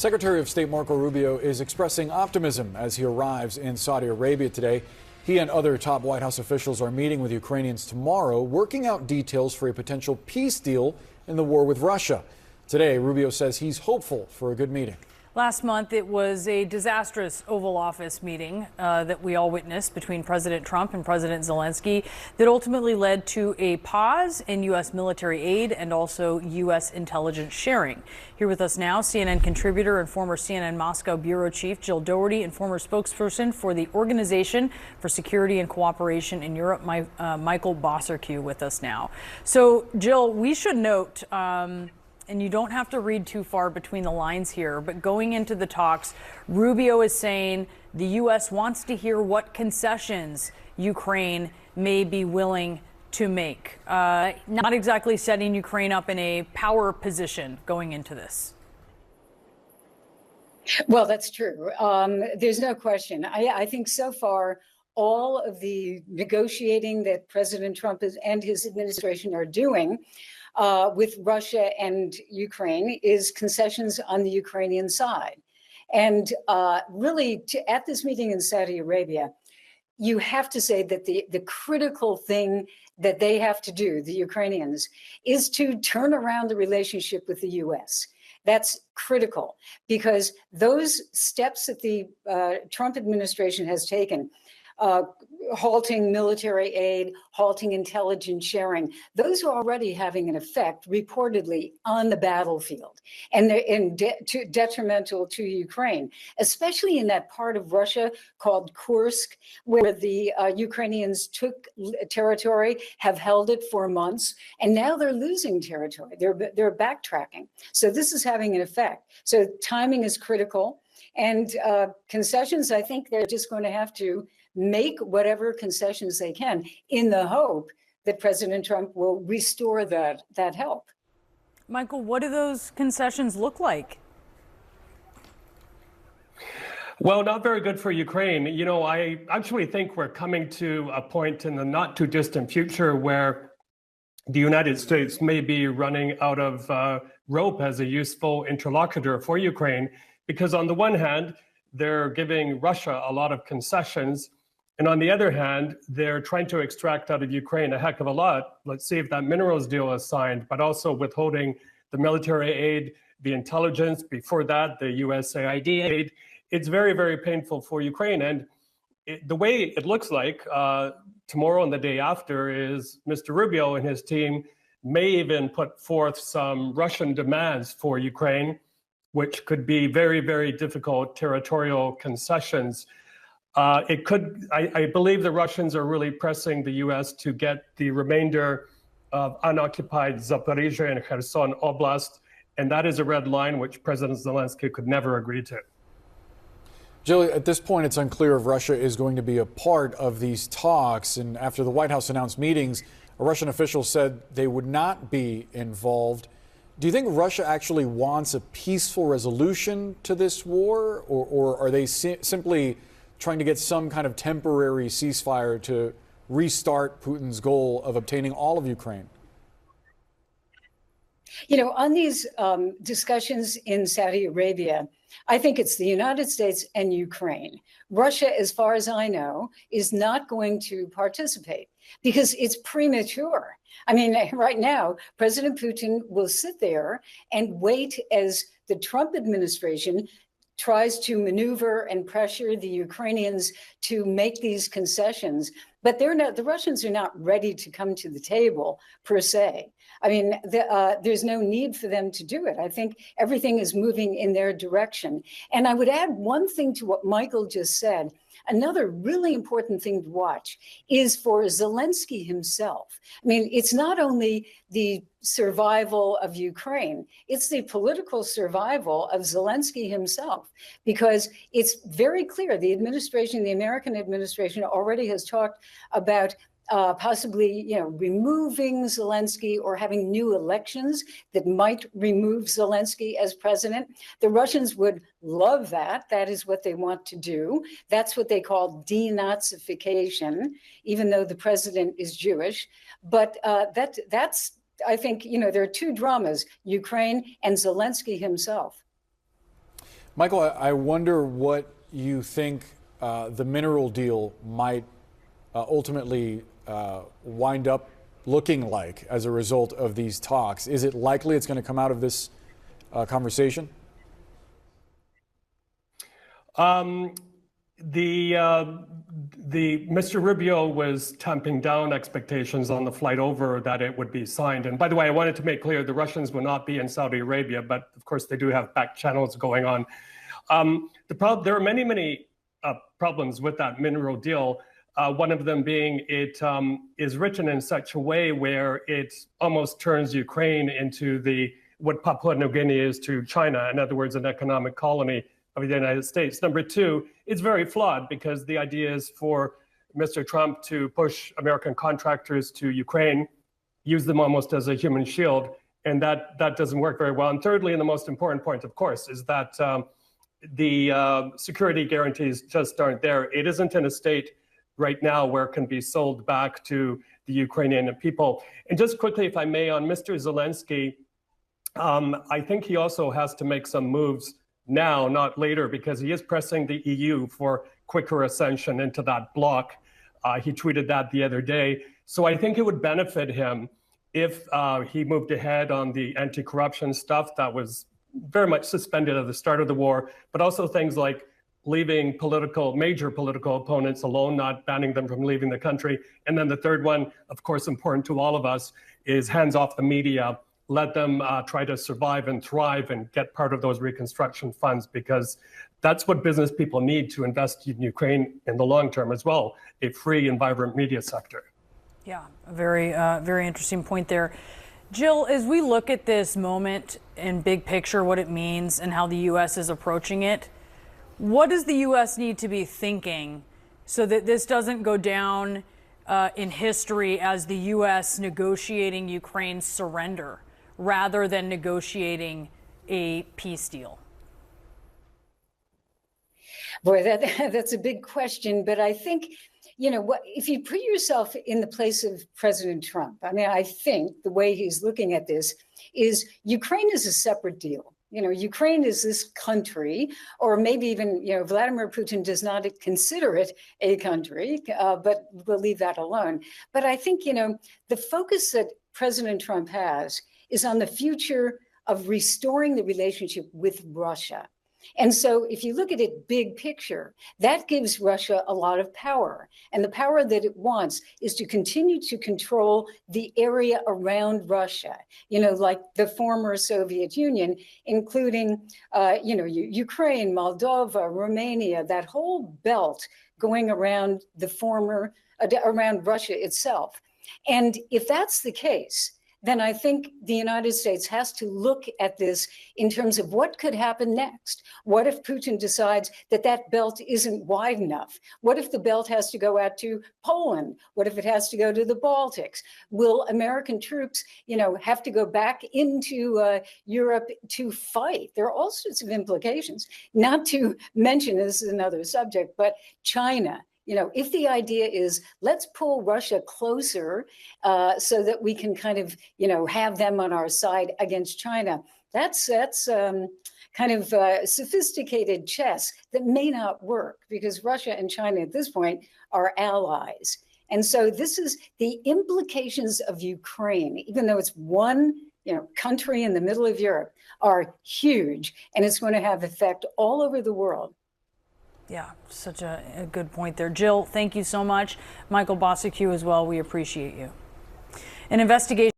Secretary of State Marco Rubio is expressing optimism as he arrives in Saudi Arabia today. He and other top White House officials are meeting with Ukrainians tomorrow, working out details for a potential peace deal in the war with Russia. Today, Rubio says he's hopeful for a good meeting. Last month, it was a disastrous Oval Office meeting that we all witnessed between President Trump and President Zelensky that ultimately led to a pause in U.S. military aid and also U.S. intelligence sharing. Here with us now, CNN contributor and former CNN Moscow bureau chief Jill Dougherty and former spokesperson for the Organization for Security and Cooperation in Europe, Michael Bosserque, with us now. So, Jill, we should note, and you don't have to read too far between the lines here, but going into the talks, Rubio is saying the U.S. wants to hear what concessions Ukraine may be willing to make. Not exactly setting Ukraine up in a power position going into this. Well, that's true. There's no question. I think so far, all of the negotiating that President Trump and his administration are doing with Russia and Ukraine is concessions on the Ukrainian side. And really, at this meeting in Saudi Arabia, you have to say that the critical thing that they have to do, the Ukrainians, is to turn around the relationship with the U.S. That's critical because those steps that the Trump administration has taken, halting military aid, halting intelligence sharing, those are already having an effect, reportedly, on the battlefield. And they're detrimental to Ukraine, especially in that part of Russia called Kursk, where the Ukrainians took territory, have held it for months, and now they're losing territory. They're backtracking. So this is having an effect. So timing is critical. And concessions, I think they're just going to have to make whatever concessions they can in the hope that President Trump will restore that help. Michael, what do those concessions look like? Well, not very good for Ukraine. You know, I actually think we're coming to a point in the not too distant future where the United States may be running out of rope as a useful interlocutor for Ukraine, because on the one hand, they're giving Russia a lot of concessions. And on the other hand, they're trying to extract out of Ukraine a heck of a lot. Let's see if that minerals deal is signed, but also withholding the military aid, the intelligence, before that, the USAID aid. It's very, very painful for Ukraine. And the way it looks like tomorrow and the day after is Mr. Rubio and his team may even put forth some Russian demands for Ukraine, which could be very, very difficult territorial concessions. I believe the Russians are really pressing the U.S. to get the remainder of unoccupied Zaporizhia and Kherson Oblast, and that is a red line which President Zelensky could never agree to. Jill, at this point, it's unclear if Russia is going to be a part of these talks. And after the White House announced meetings, a Russian official said they would not be involved. Do you think Russia actually wants a peaceful resolution to this war, or are they simply trying to get some kind of temporary ceasefire to restart Putin's goal of obtaining all of Ukraine? You know, on these discussions in Saudi Arabia, I think it's the United States and Ukraine. Russia, as far as I know, is not going to participate because it's premature. I mean, right now, President Putin will sit there and wait as the Trump administration tries to maneuver and pressure the Ukrainians to make these concessions. But the Russians are not ready to come to the table, per se. I mean, there's no need for them to do it. I think everything is moving in their direction. And I would add one thing to what Michael just said. Another really important thing to watch is for Zelensky himself. I mean, it's not only the survival of Ukraine, it's the political survival of Zelensky himself, because it's very clear the administration, the American administration already has talked about possibly, removing Zelensky or having new elections that might remove Zelensky as president. The Russians would love that. That is what they want to do. That's what they call denazification, even though the president is Jewish. But that's, I think, there are two dramas, Ukraine and Zelensky himself. Michael, I wonder what you think the mineral deal might ultimately wind up looking like as a result of these talks. Is it likely it's going to come out of this conversation? Mr. Rubio was tamping down expectations on the flight over that it would be signed. And by the way, I wanted to make clear the Russians will not be in Saudi Arabia, but of course they do have back channels going on. There are many problems with that mineral deal. One of them being it is written in such a way where it almost turns Ukraine into what Papua New Guinea is to China. In other words, an economic colony of the United States. Number two, it's very flawed because the idea is for Mr. Trump to push American contractors to Ukraine, use them almost as a human shield, and that doesn't work very well. And thirdly, and the most important point, of course, is that the security guarantees just aren't there. It isn't in a state right now where it can be sold back to the Ukrainian people. And just quickly, if I may, on Mr. Zelensky, I think he also has to make some moves now, not later, because he is pressing the EU for quicker ascension into that bloc. He tweeted that the other day. So I think it would benefit him if he moved ahead on the anti-corruption stuff that was very much suspended at the start of the war, but also things like leaving major political opponents alone, not banning them from leaving the country. And then the third one, of course, important to all of us, is hands off the media. Let them try to survive and thrive and get part of those reconstruction funds, because that's what business people need to invest in Ukraine in the long term as well, a free and vibrant media sector. Yeah, a very interesting point there. Jill, as we look at this moment in big picture, what it means and how the U.S. is approaching it, what does the U.S. need to be thinking so that this doesn't go down in history as the U.S. negotiating Ukraine's surrender rather than negotiating a peace deal? Boy, that's a big question, but I think, if you put yourself in the place of President Trump, I mean, I think the way he's looking at this is Ukraine is a separate deal. Ukraine is this country, or maybe even, Vladimir Putin does not consider it a country, but we'll leave that alone. But I think, the focus that President Trump has is on the future of restoring the relationship with Russia. And so if you look at it big picture, that gives Russia a lot of power. And the power that it wants is to continue to control the area around Russia, like the former Soviet Union, including, Ukraine, Moldova, Romania, that whole belt going around around Russia itself. And if that's the case, then I think the United States has to look at this in terms of what could happen next. What if Putin decides that that belt isn't wide enough? What if the belt has to go out to Poland? What if it has to go to the Baltics? Will American troops, have to go back into Europe to fight? There are all sorts of implications, not to mention, this is another subject, but China. If the idea is let's pull Russia closer so that we can kind of, have them on our side against China, that's kind of sophisticated chess that may not work, because Russia and China at this point are allies. And so this is the implications of Ukraine, even though it's one country in the middle of Europe, are huge, and it's going to have effect all over the world. Yeah, such a good point there. Jill, thank you so much. Michael Bossack as well. We appreciate you. An investigation